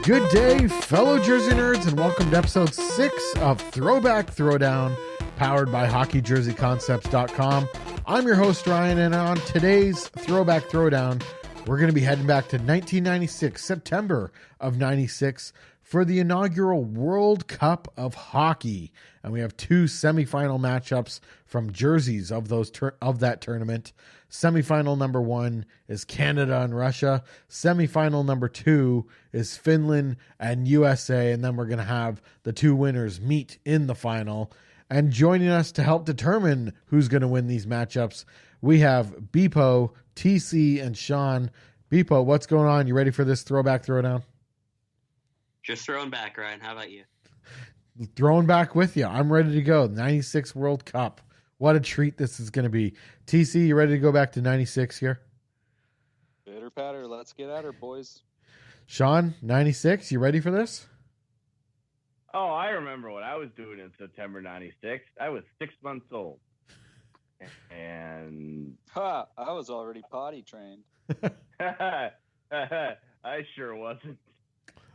Good day, fellow Jersey nerds, and welcome to episode 6 of Throwback Throwdown, powered by HockeyJerseyConcepts.com. I'm your host, Ryan, and on today's Throwback Throwdown, we're going to be heading back to 1996, September of 96, for the inaugural World Cup of Hockey. And we have two semifinal matchups from jerseys of that tournament. Semifinal number 1 is Canada and Russia. Semifinal number 2 is Finland and USA. And then we're going to have the two winners meet in the final. And joining us to help determine who's going to win these matchups, we have Beepo, TC, and Sean. Beepo, what's going on? You ready for this Throwback Throwdown? Just throwing back, Ryan. How about you? Throwing back with you. I'm ready to go. 96 World Cup. What a treat this is going to be. TC, you ready to go back to 96 here? Bitter patter. Let's get at her, boys. Sean, 96, you ready for this? Oh, I remember what I was doing in September 96. I was 6 months old. And I was already potty trained. I sure wasn't.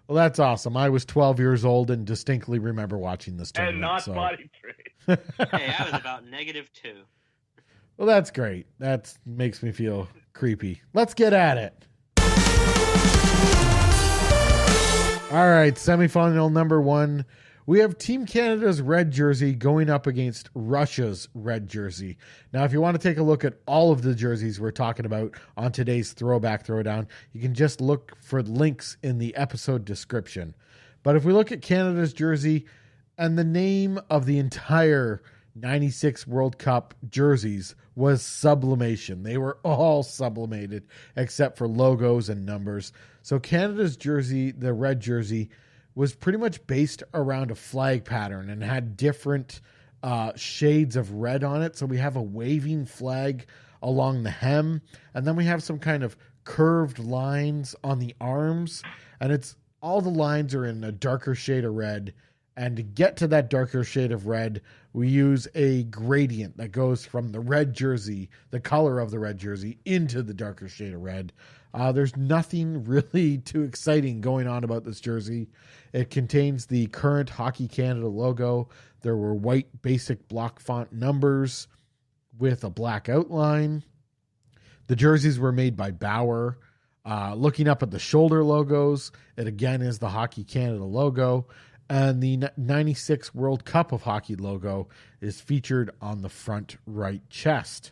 Well, that's awesome. I was 12 years old and distinctly remember watching this tournament. And not potty trained. Hey, I was about -2. Well, that's great. That makes me feel creepy. Let's get at it. All right, semifinal number 1. We have Team Canada's red jersey going up against Russia's red jersey. Now, if you want to take a look at all of the jerseys we're talking about on today's Throwback Throwdown, you can just look for links in the episode description. But if we look at Canada's jersey, and the name of the entire 96 World Cup jerseys was Sublimation. They were all sublimated except for logos and numbers. So Canada's jersey, the red jersey, was pretty much based around a flag pattern and had different shades of red on it. So we have a waving flag along the hem, and then we have some kind of curved lines on the arms, and it's all the lines are in a darker shade of red. And to get to that darker shade of red, we use a gradient that goes from the red jersey, the color of the red jersey, into the darker shade of red. There's nothing really too exciting going on about this jersey. It contains the current Hockey Canada logo. There were white basic block font numbers with a black outline. The jerseys were made by Bauer. Looking up at the shoulder logos, it again is the Hockey Canada logo. And the 96 World Cup of Hockey logo is featured on the front right chest.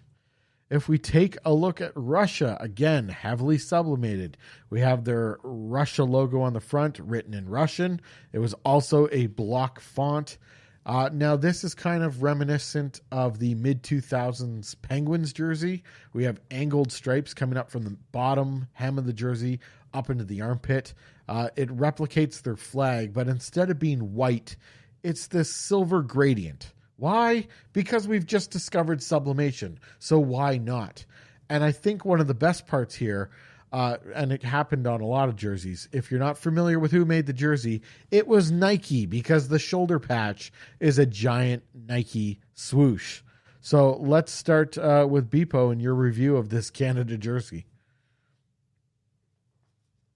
If we take a look at Russia, again, heavily sublimated. We have their Russia logo on the front, written in Russian. It was also a block font. Now, this is kind of reminiscent of the mid-2000s Penguins jersey. We have angled stripes coming up from the bottom hem of the jersey up into the armpit. It replicates their flag, but instead of being white, it's this silver gradient. Why? Because we've just discovered sublimation. So why not? And I think one of the best parts here, and it happened on a lot of jerseys, if you're not familiar with who made the jersey, it was Nike, because the shoulder patch is a giant Nike swoosh. So let's start with Beepo and your review of this Canada jersey.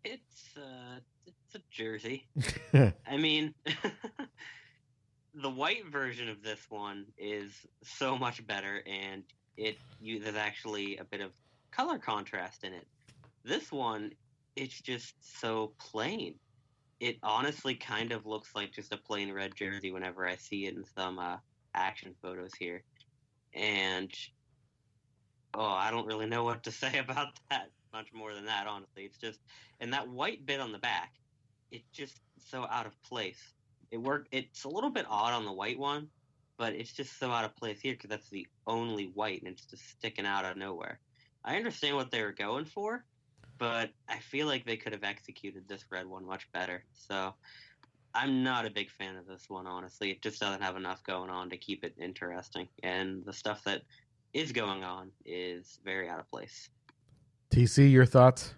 It's a jersey. I mean, the white version of this one is so much better, and there's actually a bit of color contrast in it. This one, it's just so plain. It honestly kind of looks like just a plain red jersey whenever I see it in some action photos here. And, I don't really know what to say about that much more than that, honestly. It's just, and that white bit on the back, it's just so out of place. It's a little bit odd on the white one, but it's just so out of place here because that's the only white, and it's just sticking out of nowhere. I understand what they were going for, but I feel like they could have executed this red one much better. So I'm not a big fan of this one, honestly. It just doesn't have enough going on to keep it interesting. And the stuff that is going on is very out of place. TC, your thoughts?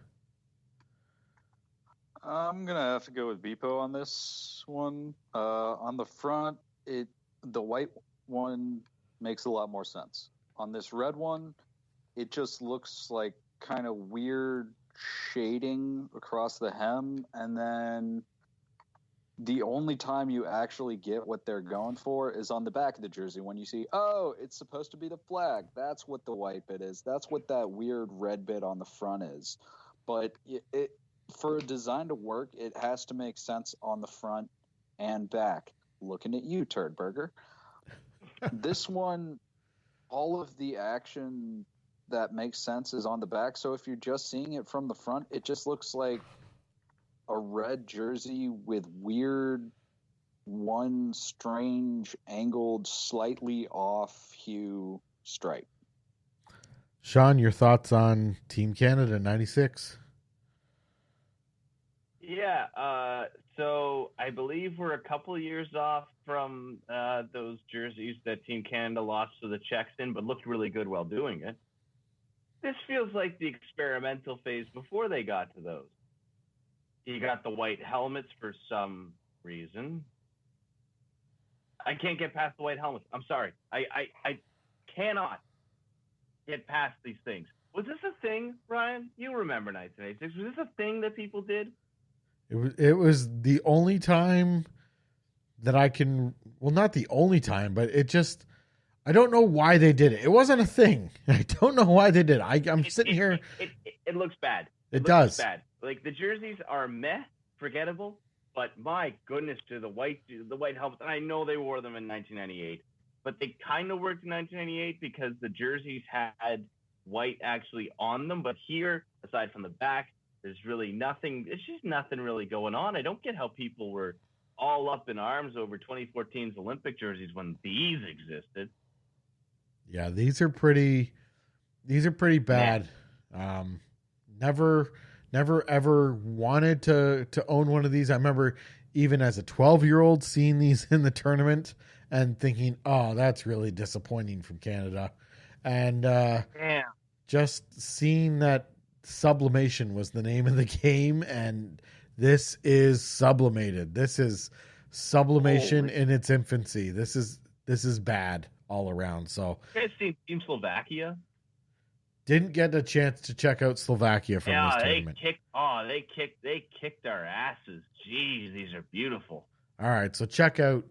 I'm going to have to go with Beepo on this one. On the front, the white one makes a lot more sense. On this red one, it just looks like kind of weird shading across the hem, and then the only time you actually get what they're going for is on the back of the jersey when you see, oh, it's supposed to be the flag. That's what the white bit is. That's what that weird red bit on the front is. But for a design to work, it has to make sense on the front and back. Looking at you, Turd Burger. This one, all of the action that makes sense is on the back. So if you're just seeing it from the front, it just looks like a red jersey with weird, one strange, angled, slightly off hue stripe. Sean, your thoughts on Team Canada 96? Yeah, so I believe we're a couple of years off from those jerseys that Team Canada lost to the Czechs in, but looked really good while doing it. This feels like the experimental phase before they got to those. You got the white helmets for some reason. I can't get past the white helmets. I'm sorry. I cannot get past these things. Was this a thing, Ryan? You remember 1986. Was this a thing that people did? It was the only time that I can, well, not the only time, but it just, I don't know why they did it. It wasn't a thing. I don't know why they did it. I'm sitting here. It looks bad. It does. Bad. Like the jerseys are meh, forgettable, but my goodness, to the white helmets. And I know they wore them in 1998, but they kind of worked in 1998 because the jerseys had white actually on them. But here, aside from the back, there's really nothing. It's just nothing really going on. I don't get how people were all up in arms over 2014's Olympic jerseys when these existed. Yeah, these are pretty bad. Never ever wanted to own one of these. I remember even as a 12-year-old seeing these in the tournament and thinking, oh, that's really disappointing from Canada. And just seeing that sublimation was the name of the game, and this is sublimated. This is sublimation in its infancy. This is bad all around. So you guys seen Team Slovakia? Didn't get a chance to check out Slovakia from this tournament. They kicked our asses. Jeez, these are beautiful. All right, so check out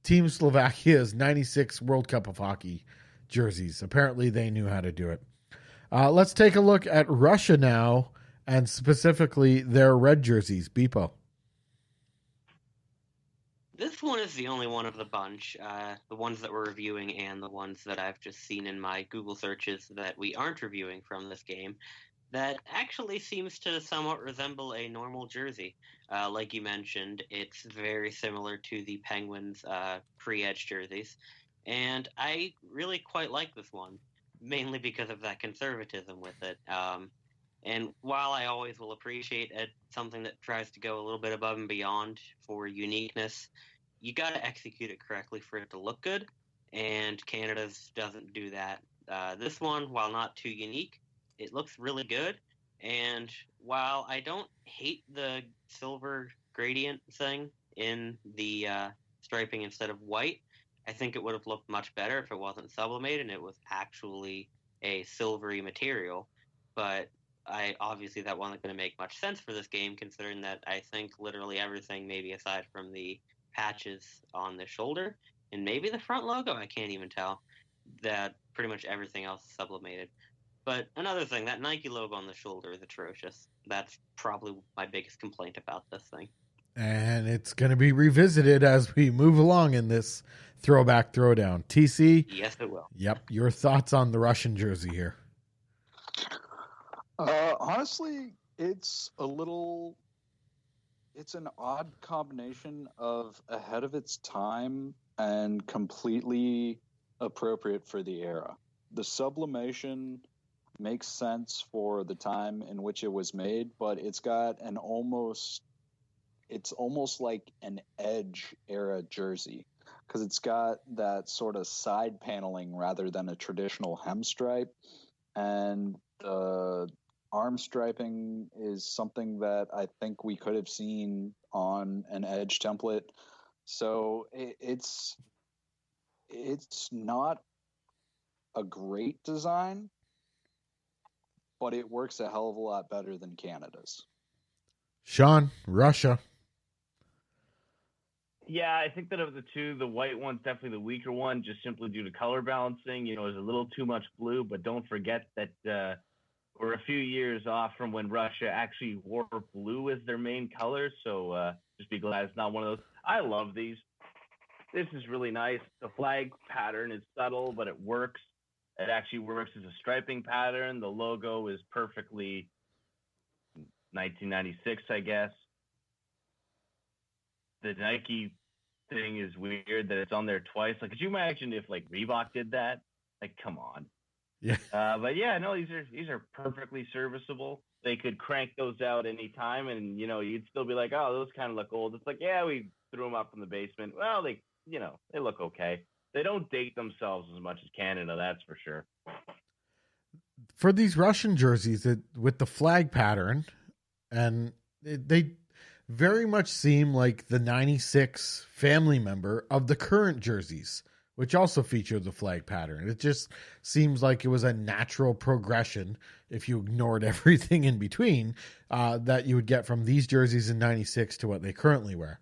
Team Slovakia's 96 World Cup of Hockey jerseys. Apparently they knew how to do it. Let's take a look at Russia now, and specifically their red jerseys. Beepo. This one is the only one of the bunch, the ones that we're reviewing and the ones that I've just seen in my Google searches that we aren't reviewing from this game, that actually seems to somewhat resemble a normal jersey. Like you mentioned, it's very similar to the Penguins' pre-edge jerseys, and I really quite like this one, mainly because of that conservatism with it. And while I always will appreciate something that tries to go a little bit above and beyond for uniqueness, you got to execute it correctly for it to look good, and Canada's doesn't do that. This one, while not too unique, it looks really good, and while I don't hate the silver gradient thing in the striping instead of white, I think it would have looked much better if it wasn't sublimated and it was actually a silvery material, but obviously that wasn't going to make much sense for this game, considering that I think literally everything, maybe aside from the patches on the shoulder and maybe the front logo, I can't even tell, that pretty much everything else is sublimated. But another thing, that Nike logo on the shoulder is atrocious. That's probably my biggest complaint about this thing. And it's going to be revisited as we move along in this Throwback Throwdown. TC? Yes, it will. Yep. Your thoughts on the Russian jersey here? Honestly, it's an odd combination of ahead of its time and completely appropriate for the era. The sublimation makes sense for the time in which it was made, but it's got it's almost like an Edge era jersey because it's got that sort of side paneling rather than a traditional hem stripe, and the arm striping is something that I think we could have seen on an Edge template. So it's not a great design, but it works a hell of a lot better than Canada's. Sean, Russia. Yeah, I think that of the two, the white one's definitely the weaker one, just simply due to color balancing. There's a little too much blue, but don't forget that we're a few years off from when Russia actually wore blue as their main color. So just be glad it's not one of those. I love these. This is really nice. The flag pattern is subtle, but it works. It actually works as a striping pattern. The logo is perfectly 1996, I guess. The Nike thing is weird that it's on there twice. Like, could you imagine if like Reebok did that? Like, come on. Yeah. But yeah, no, these are perfectly serviceable. They could crank those out anytime, and you'd still be like, oh, those kind of look old. It's like, yeah, we threw them up from the basement. Well, they look okay. They don't date themselves as much as Canada, that's for sure. For these Russian jerseys, with the flag pattern, and they very much seem like the 96 family member of the current jerseys, which also feature the flag pattern. It just seems like it was a natural progression, if you ignored everything in between, that you would get from these jerseys in 96 to what they currently wear.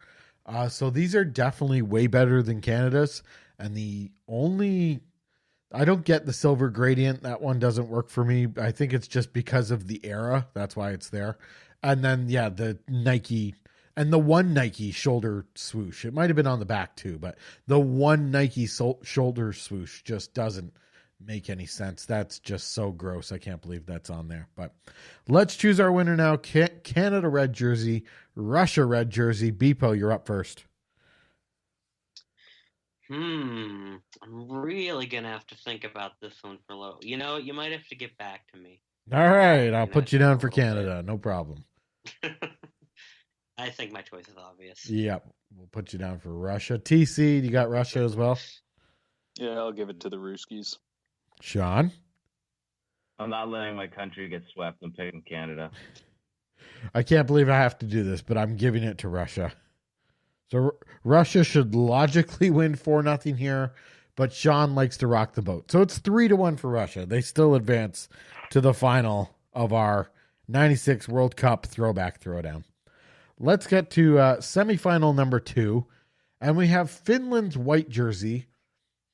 So these are definitely way better than Canada's. And I don't get the silver gradient. That one doesn't work for me. I think it's just because of the era. That's why it's there. And then, yeah, the Nike and the one Nike shoulder swoosh. It might have been on the back too, but the one Nike shoulder swoosh just doesn't make any sense. That's just so gross. I can't believe that's on there. But let's choose our winner now. Canada red jersey, Russia red jersey. Beepo, you're up first. I'm really gonna have to think about this one for a little. You might have to get back to me. All right, I'll put you down for Canada. No problem. I think my choice is obvious. Yep, we'll put you down for Russia. TC, you got Russia as well? Yeah, I'll give it to the Ruskies. Sean? I'm not letting my country get swept. I'm picking Canada. I can't believe I have to do this, but I'm giving it to Russia. So Russia should logically win 4-0 here, but Sean likes to rock the boat. So it's 3-1 for Russia. They still advance to the final of our 96 World Cup Throwback Throwdown. Let's get to semifinal number 2, and we have Finland's white jersey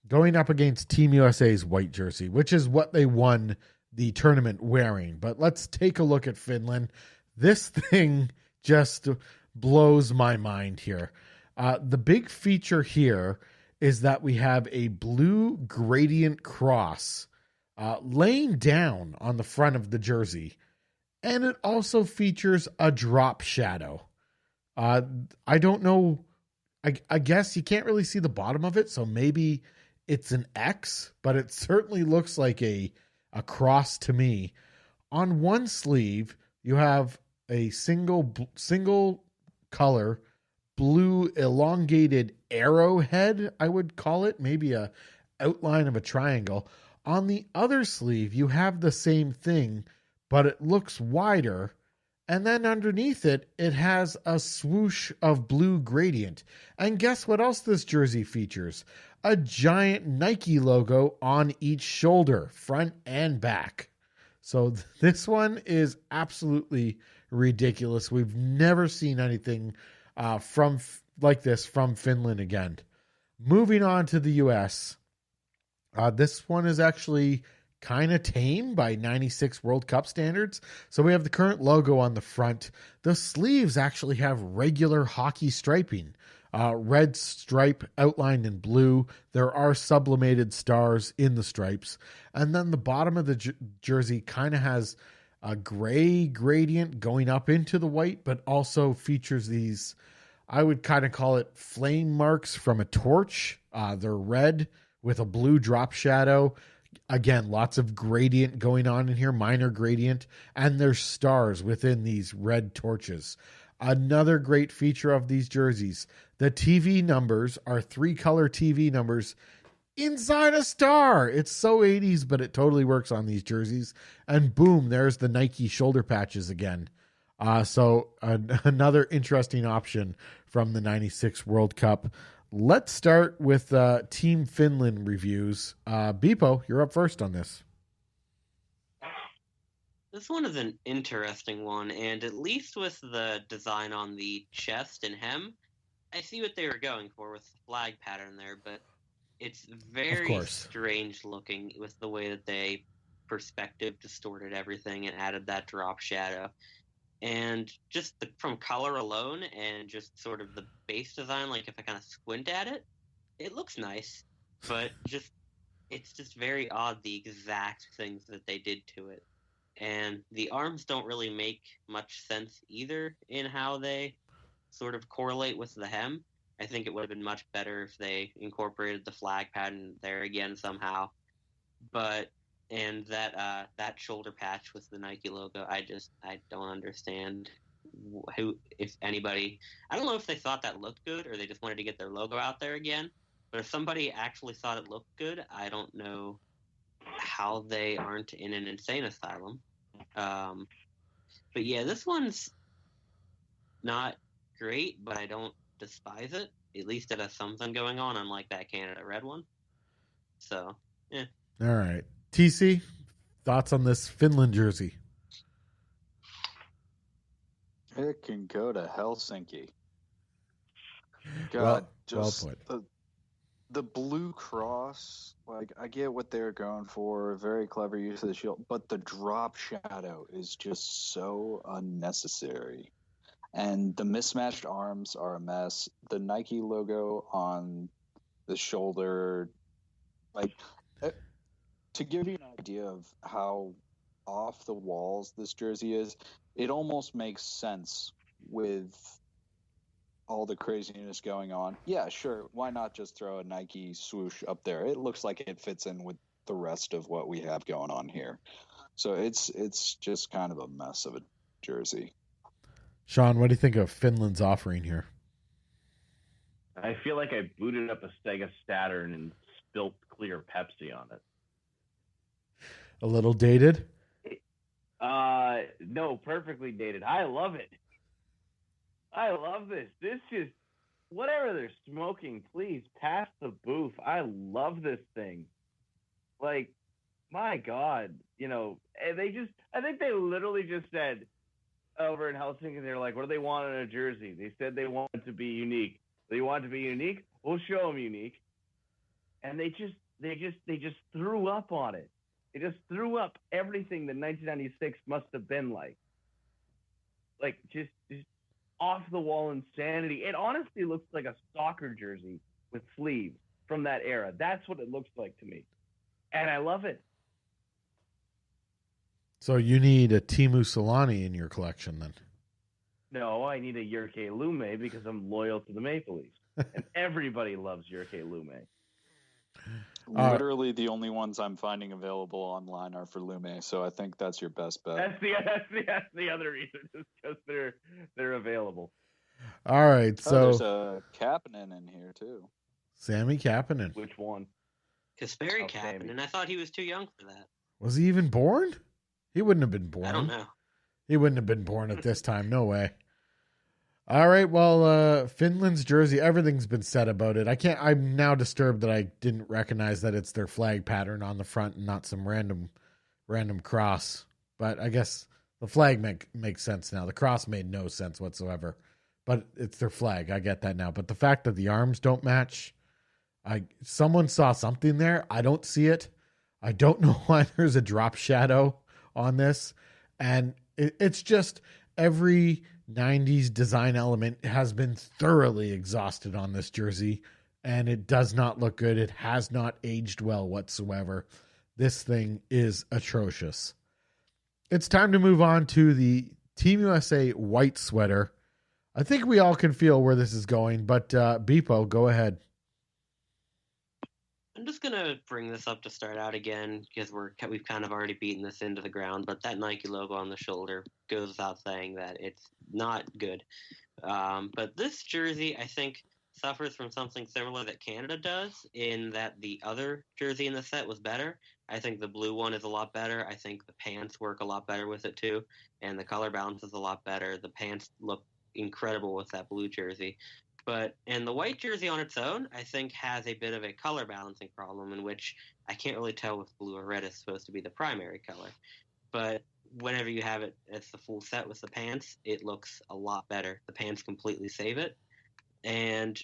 going up against Team USA's white jersey, which is what they won the tournament wearing. But let's take a look at Finland. This thing just blows my mind here. The big feature here is that we have a blue gradient cross laying down on the front of the jersey, and it also features a drop shadow. I don't know. I guess you can't really see the bottom of it, so maybe it's an X, but it certainly looks like a cross to me. On one sleeve, you have a single color blue elongated arrowhead, I would call it, maybe a outline of a triangle. On the other sleeve, you have the same thing, but it looks wider. And then underneath it, it has a swoosh of blue gradient. And guess what else this jersey features? A giant Nike logo on each shoulder, front and back. So this one is absolutely ridiculous. We've never seen anything like this from Finland again. Moving on to the U.S., this one is actually kind of tame by 96 World Cup standards. So we have the current logo on the front. The sleeves actually have regular hockey striping. Red stripe outlined in blue. There are sublimated stars in the stripes. And then the bottom of the jersey kind of has a gray gradient going up into the white, but also features these, I would kind of call it flame marks from a torch. They're red with a blue drop shadow. Again, lots of gradient going on in here, minor gradient, and there's stars within these red torches. Another great feature of these jerseys, the TV numbers are 3-color TV numbers inside a star. It's so 80s, but it totally works on these jerseys. And boom, there's the Nike shoulder patches again. So another interesting option from the 96 World Cup. Let's start with Team Finland reviews. Beepo, you're up first on this. This one is an interesting one, and at least with the design on the chest and hem, I see what they were going for with the flag pattern there, but it's Of very course. strange looking with the way that they perspective distorted everything and added that drop shadow. And just from color alone and just sort of the base design, like if I kind of squint at it, it looks nice, but it's just very odd the exact things that they did to it. And the arms don't really make much sense either in how they sort of correlate with the hem. I think it would have been much better if they incorporated the flag pattern there again somehow. But and that shoulder patch with the Nike logo, I don't understand who, if anybody. I don't know if they thought that looked good or they just wanted to get their logo out there again. But if somebody actually thought it looked good, I don't know how they aren't in an insane asylum. But yeah, this one's not great, but I don't despise it. At least it has something going on, unlike that Canada Red one. So, yeah. All right. TC, thoughts on this Finland jersey? It can go to Helsinki. Well God, just put. the blue cross, like I get what they're going for, very clever use of the shield, but the drop shadow is just so unnecessary. And the mismatched arms are a mess. The Nike logo on the shoulder, like to give you an idea of how off the walls this jersey is, it almost makes sense with all the craziness going on. Yeah, sure. Why not just throw a Nike swoosh up there? It looks like it fits in with the rest of what we have going on here. So it's just kind of a mess of a jersey. Sean, what do you think of Finland's offering here? I feel like I booted up a Sega Saturn and spilt clear Pepsi on it. A little dated? No, perfectly dated. I love it. I love this. This is whatever they're smoking. Please pass the booth. I love this thing. Like, my God, and I think they literally just said over in Helsinki, they're like, what do they want in a jersey? They said they want it to be unique. They want it to be unique. We'll show them unique. And they just threw up on it. They just threw up everything that 1996 must have been like. Like just off the wall insanity. It honestly looks like a soccer jersey with sleeves from that era. That's what it looks like to me. And I love it. So you need a Timu Solani in your collection then? No, I need a Jyrke Lume because I'm loyal to the Maple Leafs. And everybody loves Jyrke Lume. Literally the only ones I'm finding available online are for Lume, so I think that's your best bet. That's the other reason, is because they're available. All right, so there's a Kapanen in here too. Sammy Kapanen. Which one? Kasperi Kapanen. I thought he was too young for that. Was he even born? He wouldn't have been born. I don't know. He wouldn't have been born at this time. No way. All right, well, Finland's jersey, everything's been said about it. I'm now disturbed that I didn't recognize that it's their flag pattern on the front and not some random cross. But I guess the flag makes sense now. The cross made no sense whatsoever. But it's their flag. I get that now. But the fact that the arms don't match, someone saw something there. I don't see it. I don't know why there's a drop shadow on this. And it's just every 90s design element has been thoroughly exhausted on this jersey, and it does not look good. It has not aged well whatsoever. This thing is atrocious. It's time to move on to the Team USA white sweater. I think we all can feel where this is going, but Beepo, go ahead. I'm just going to bring this up to start out again because we've kind of already beaten this into the ground, but that Nike logo on the shoulder goes without saying that it's not good. But this jersey, I think, suffers from something similar that Canada does in that the other jersey in the set was better. I think the blue one is a lot better. I think the pants work a lot better with it too, and the color balance is a lot better. The pants look incredible with that blue jersey. And the white jersey on its own, I think, has a bit of a color balancing problem in which I can't really tell if blue or red is supposed to be the primary color. But whenever you have it as the full set with the pants, it looks a lot better. The pants completely save it. And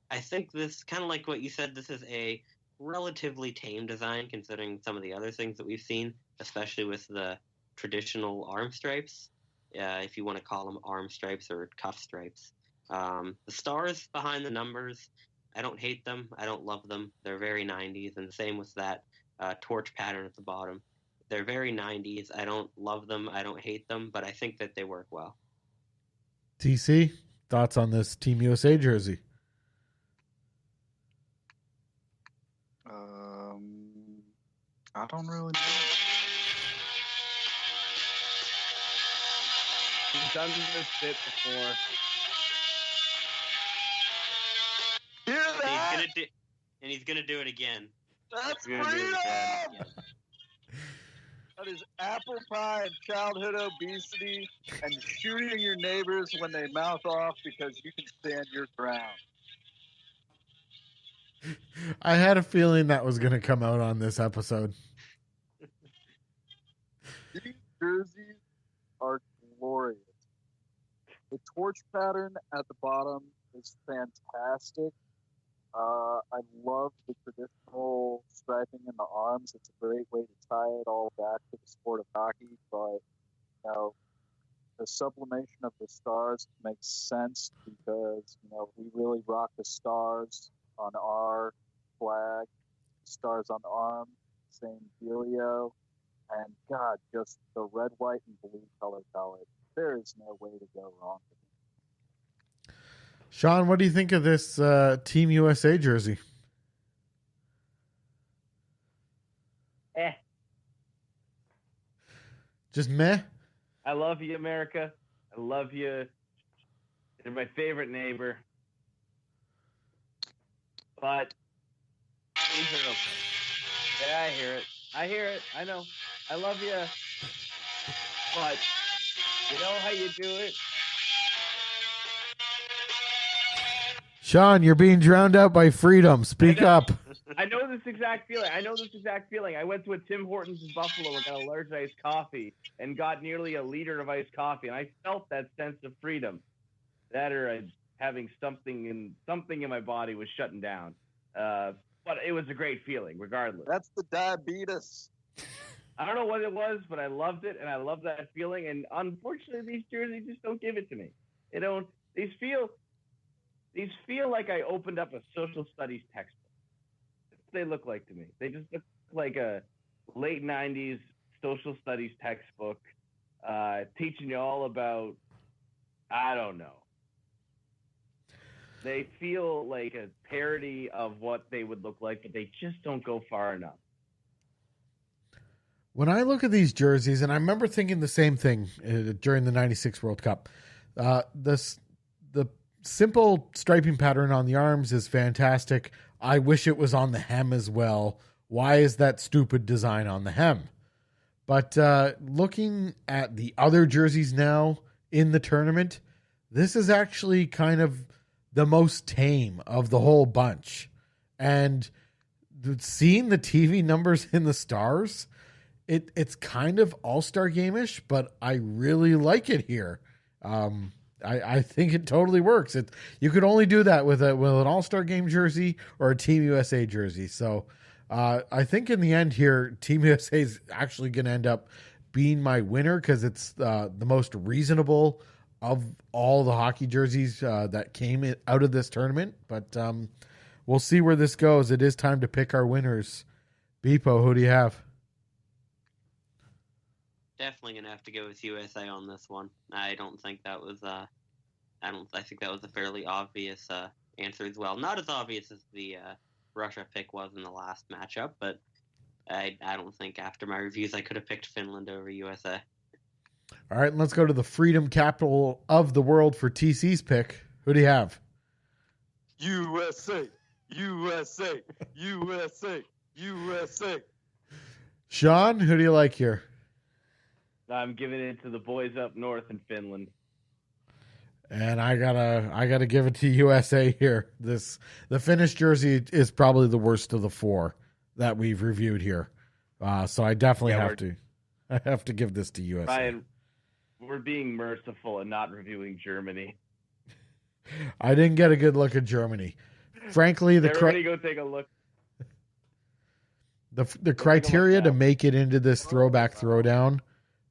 I think this, kind of like what you said, this is a relatively tame design considering some of the other things that we've seen, especially with the traditional arm stripes, if you want to call them arm stripes or cuff stripes. The stars behind the numbers, I don't hate them. I don't love them. They're very 90s, and the same with that torch pattern at the bottom. They're very 90s. I don't love them. I don't hate them, but I think that they work well. TC, thoughts on this Team USA jersey? I don't really know. He's done this bit before. Hear that? He's gonna do it again. That's He's gonna do it freedom! again. That is apple pie and childhood obesity and shooting your neighbors when they mouth off because you can stand your ground. I had a feeling that was going to come out on this episode. These jerseys are glorious. The torch pattern at the bottom is fantastic. I love the traditional striping in the arms. It's a great way to tie it all back to the sport of hockey. But the sublimation of the stars makes sense because we really rock the stars on our flag, stars on the arm, same dealio. And God, just the red, white, and blue color palette. There is no way to go wrong with it. Sean, what do you think of this Team USA jersey? Just meh? I love you, America. I love you. You're my favorite neighbor. But these are okay. Yeah, I hear it. I hear it. I know. I love you. But you know how you do it? Sean, you're being drowned out by freedom. Speak up. I know this exact feeling. I went to a Tim Hortons in Buffalo and got a large iced coffee and got nearly a liter of iced coffee, and I felt that sense of freedom. That or having something in my body was shutting down. But it was a great feeling, regardless. That's the diabetes. I don't know what it was, but I loved it, and I love that feeling. And unfortunately, these jerseys just don't give it to me. They don't. These feel like I opened up a social studies textbook. That's what they look like to me. They just look like a late '90s social studies textbook, teaching you all about, I don't know. They feel like a parody of what they would look like, but they just don't go far enough. When I look at these jerseys, and I remember thinking the same thing during the 96 World Cup, the simple striping pattern on the arms is fantastic. I wish it was on the hem as well. Why is that stupid design on the hem? But looking at the other jerseys now in the tournament, this is actually kind of the most tame of the whole bunch. And seeing the TV numbers in the stars, it's kind of all-star game-ish, but I really like it here. I think it totally works. You could only do that with an all-star game jersey or a Team USA jersey. So I think in the end here, Team USA is actually going to end up being my winner because it's the most reasonable of all the hockey jerseys that came out of this tournament. But we'll see where this goes. It is time to pick our winners. Beepo, who do you have? Definitely gonna have to go with USA on this one. I don't think that was I think that was a fairly obvious answer as well. Not as obvious as the Russia pick was in the last matchup, but I don't think after my reviews I could have picked Finland over USA. All right, let's go to the freedom capital of the world for TC's pick. Who do you have? USA, USA, USA, USA. Sean, who do you like here? I'm giving it to the boys up north in Finland. And I gotta give it to USA here. The Finnish jersey is probably the worst of the four that we've reviewed here. So I definitely have to give this to USA. Ryan, we're being merciful and not reviewing Germany. I didn't get a good look at Germany. Frankly, Everybody go take a look. the criteria to make it into this throwback throwdown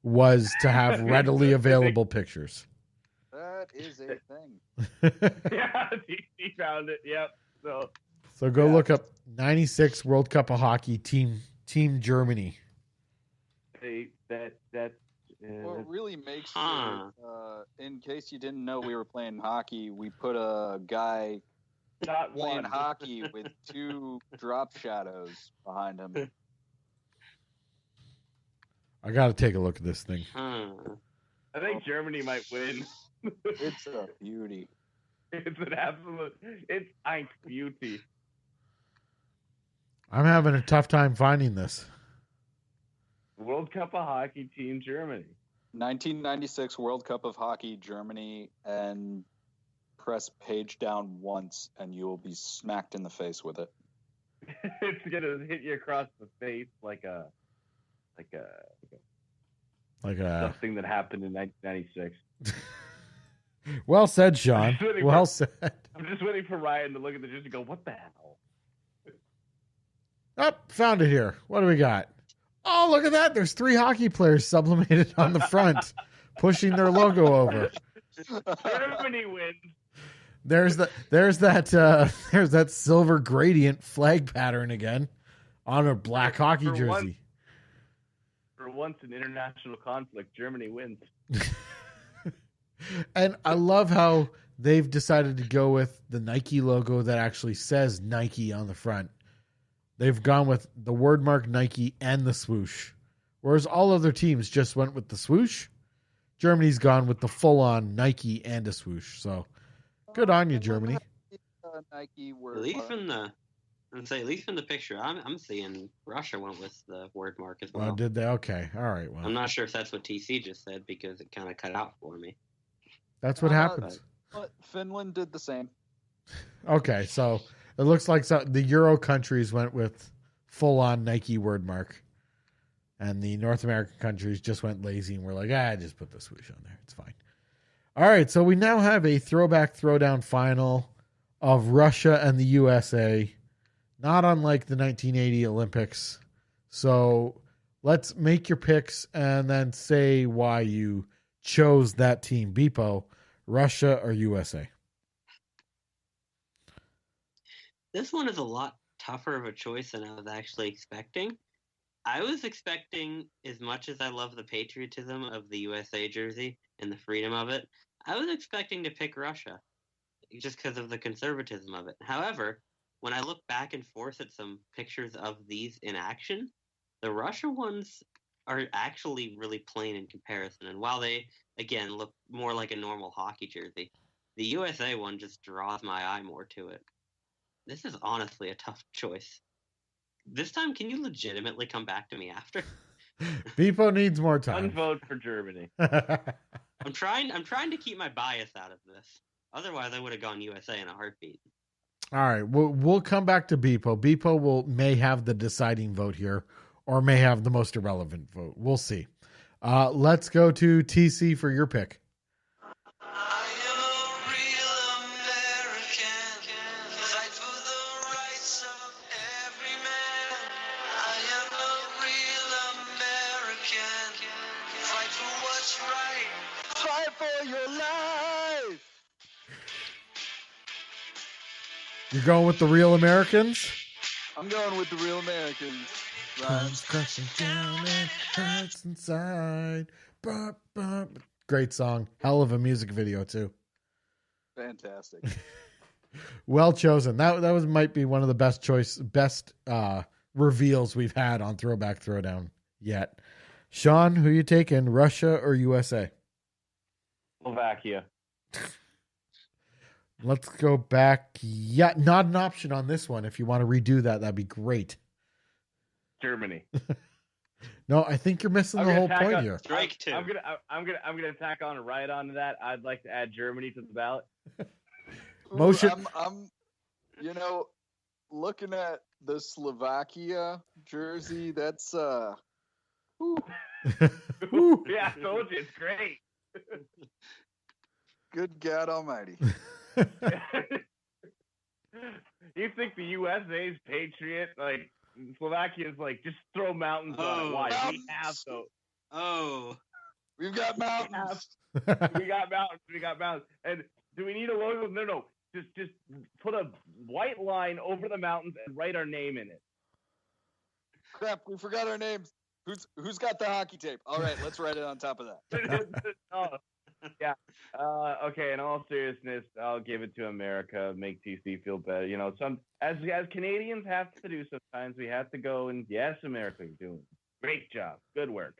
was to have readily available pictures. That is a thing. Yeah, he found it. Yep. So go look up 96 World Cup of Hockey Team Germany. What really makes it, in case you didn't know we were playing hockey, we put a guy playing hockey with 2 drop shadows behind him. I got to take a look at this thing. I think Germany might win. It's a beauty. It's an absolute. It's Ike beauty. I'm having a tough time finding this. World Cup of Hockey Team Germany. 1996 World Cup of Hockey Germany, and press page down once and you will be smacked in the face with it. It's gonna hit you across the face like something that happened in 1996. Well said, Sean. Well said. I'm just waiting for Ryan to look at the jersey and go, what the hell? Oh, found it here. What do we got? Oh, look at that. There's 3 hockey players sublimated on the front, pushing their logo over. Germany wins. There's that silver gradient flag pattern again on a black hockey jersey. For once in international conflict, Germany wins. And I love how they've decided to go with the Nike logo that actually says Nike on the front. They've gone with the word mark Nike and the swoosh. Whereas all other teams just went with the swoosh. Germany's gone with the full-on Nike and a swoosh. So good on you, Germany. Nike word at least from the picture, I'm seeing Russia went with the word mark as well. Oh, did they? Okay. All right. Well, I'm not sure if that's what TC just said because it kind of cut out for me. That's what happens. But Finland did the same. Okay, so it looks like the Euro countries went with full-on Nike word mark, and the North American countries just went lazy and were like, just put the swoosh on there. It's fine. All right, so we now have a throwback throwdown final of Russia and the USA, not unlike the 1980 Olympics. So let's make your picks and then say why you chose that team. Beepo, Russia or USA? This one is a lot tougher of a choice than I was actually expecting. I was expecting, as much as I love the patriotism of the USA jersey and the freedom of it, I was expecting to pick Russia just because of the conservatism of it. However, when I look back and forth at some pictures of these in action, the Russia ones are actually really plain in comparison. And while they, again, look more like a normal hockey jersey, the USA one just draws my eye more to it. This is honestly a tough choice. This time, can you legitimately come back to me after? Beepo needs more time. One vote for Germany. I'm trying to keep my bias out of this. Otherwise, I would have gone USA in a heartbeat. All right, we'll come back to Beepo. Beepo may have the deciding vote here, or may have the most irrelevant vote. We'll see. Let's go to TC for your pick. You're going with the Real Americans? I'm going with the Real Americans. Comes crashing down and hurts inside. Great song. Hell of a music video, too. Fantastic. Well chosen. That might be one of the best reveals we've had on Throwback Throwdown yet. Sean, who you taking, Russia or USA? Slovakia. Let's go back. Yeah, not an option on this one. If you want to redo that, that'd be great. Germany. No, I think you're missing the whole point here. Strike two. I'm gonna tack on right onto that. I'd like to add Germany to the ballot. Motion. I'm looking at the Slovakia jersey. That's Yeah, I told you it's great. Good God Almighty. You think the USA's patriot? Like, Slovakia's like, just throw mountains on it. Why? We have those. Oh. We've got mountains. We got mountains. We got mountains. And do we need a logo? No. Just put a white line over the mountains and write our name in it. Crap, we forgot our names. Who's got the hockey tape? All right, let's write it on top of that. Yeah. Okay. In all seriousness, I'll give it to America. Make TC feel better. You know, as Canadians have to do sometimes, we have to go and yes, America, you're doing great job, good work.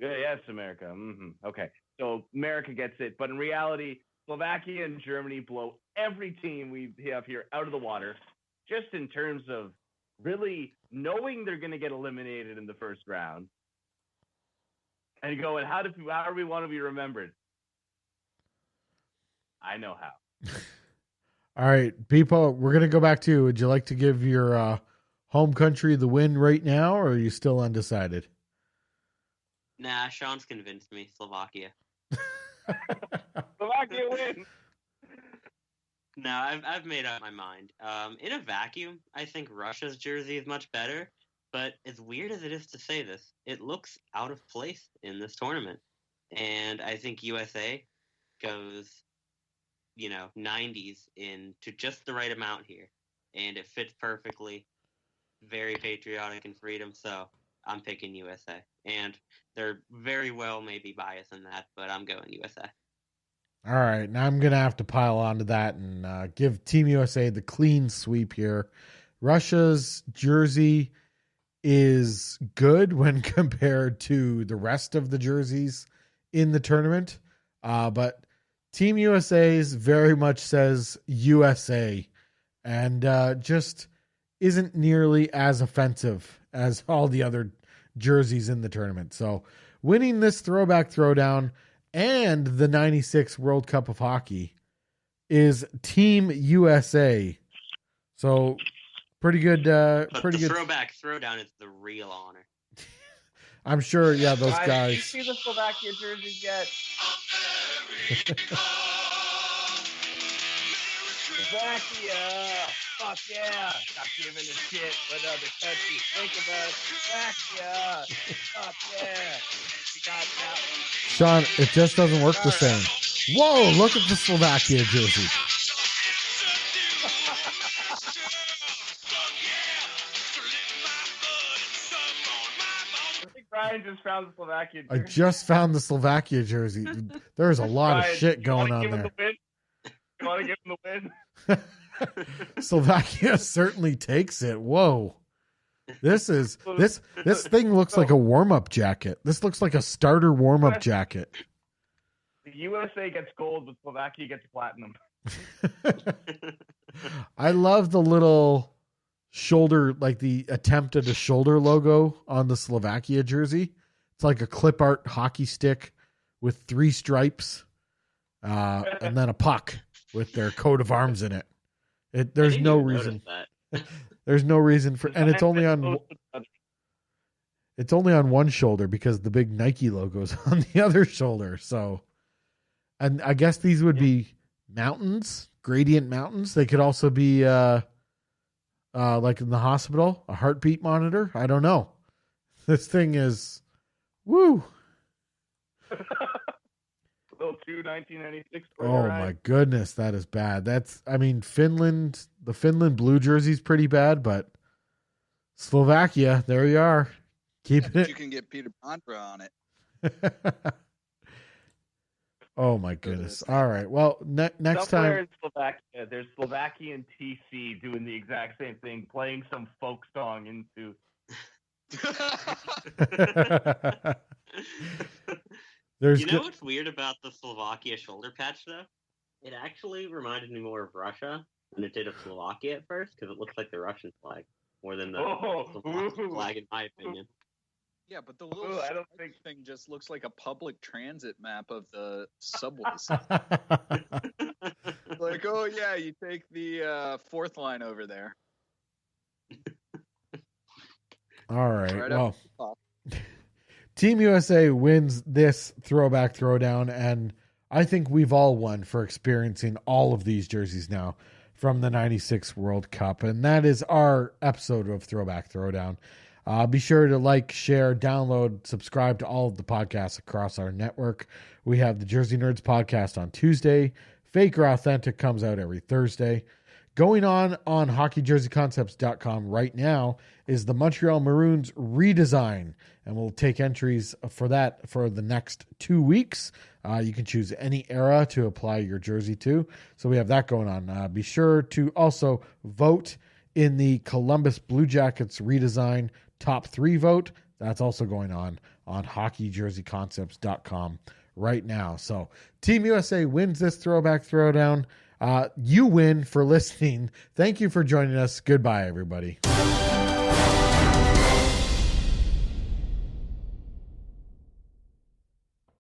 Good, yes, America. Okay, so America gets it, but in reality, Slovakia and Germany blow every team we have here out of the water, just in terms of really knowing they're going to get eliminated in the first round, and going, how do we want to be remembered? I know how. All right, Beepo, we're going to go back to you. Would you like to give your home country the win right now, or are you still undecided? Nah, Sean's convinced me. Slovakia. Slovakia win. No, I've made up my mind. In a vacuum, I think Russia's jersey is much better. But as weird as it is to say this, it looks out of place in this tournament. And I think USA goes, 90s into just the right amount here. And it fits perfectly. Very patriotic and freedom. So I'm picking USA. And they're very well maybe biased in that, but I'm going USA. All right, now I'm going to have to pile onto that and give Team USA the clean sweep here. Russia's jersey is good when compared to the rest of the jerseys in the tournament, but Team USA's very much says USA and just isn't nearly as offensive as all the other jerseys in the tournament. So winning this Throwback Throwdown and the 96 World Cup of Hockey is Team USA. So pretty good. Pretty good. Throwback Throwdown is the real honor. I'm sure. Yeah, those guys. Did you see the Slovakia jerseys yet? Slovakia. Fuck yeah. Stop giving a shit what other countries think about it. Slovakia. Fuck yeah. We got that one. Sean, it just doesn't work the same. Whoa, look at the Slovakia jersey. I think Brian just found the Slovakia jersey. I just found the Slovakia jersey. There's a lot of shit going on there. You want to give him the win? Slovakia certainly takes it. Whoa. This thing looks like a warm-up jacket. This looks like a starter warm-up jacket. The USA gets gold, but Slovakia gets platinum. I love the little shoulder, like the attempt at a shoulder logo on the Slovakia jersey. It's like a clip art hockey stick with 3 stripes, and then a puck with their coat of arms in it. There's no reason. There's no reason for, and it's only on one shoulder because the big Nike logo's on the other shoulder. So, and I guess these would be mountains, gradient mountains. They could also be like in the hospital, a heartbeat monitor. I don't know. This thing is woo. Little 1996. Oh my goodness, that is bad. Finland, the Finland blue jersey's pretty bad, but Slovakia, there you are. Keeping it. You can get Peter Pondra on it. Oh my goodness. All right. Well, next Somewhere time. in Slovakia, there's Slovakian TC doing the exact same thing, playing some folk song into. What's weird about the Slovakia shoulder patch, though? It actually reminded me more of Russia than it did of Slovakia at first, because it looks like the Russian flag more than the Slovakian flag, in my opinion. Yeah, but the little thing just looks like a public transit map of the subways. Like, oh yeah, you take the 4th line over there. All right. Well, Team USA wins this Throwback Throwdown, and I think we've all won for experiencing all of these jerseys now from the 96 World Cup. And that is our episode of Throwback Throwdown. Be sure to like, share, download, subscribe to all of the podcasts across our network. We have the Jersey Nerds podcast on Tuesday. Fake or Authentic comes out every Thursday. Going on hockeyjerseyconcepts.com right now is the Montreal Maroons redesign, and we'll take entries for that for the next 2 weeks. You can choose any era to apply your jersey to. So we have that going on. Be sure to also vote in the Columbus Blue Jackets redesign top 3 vote. That's also going on hockeyjerseyconcepts.com right now. So Team USA wins this Throwback Throwdown. You win for listening. Thank you for joining us. Goodbye, everybody.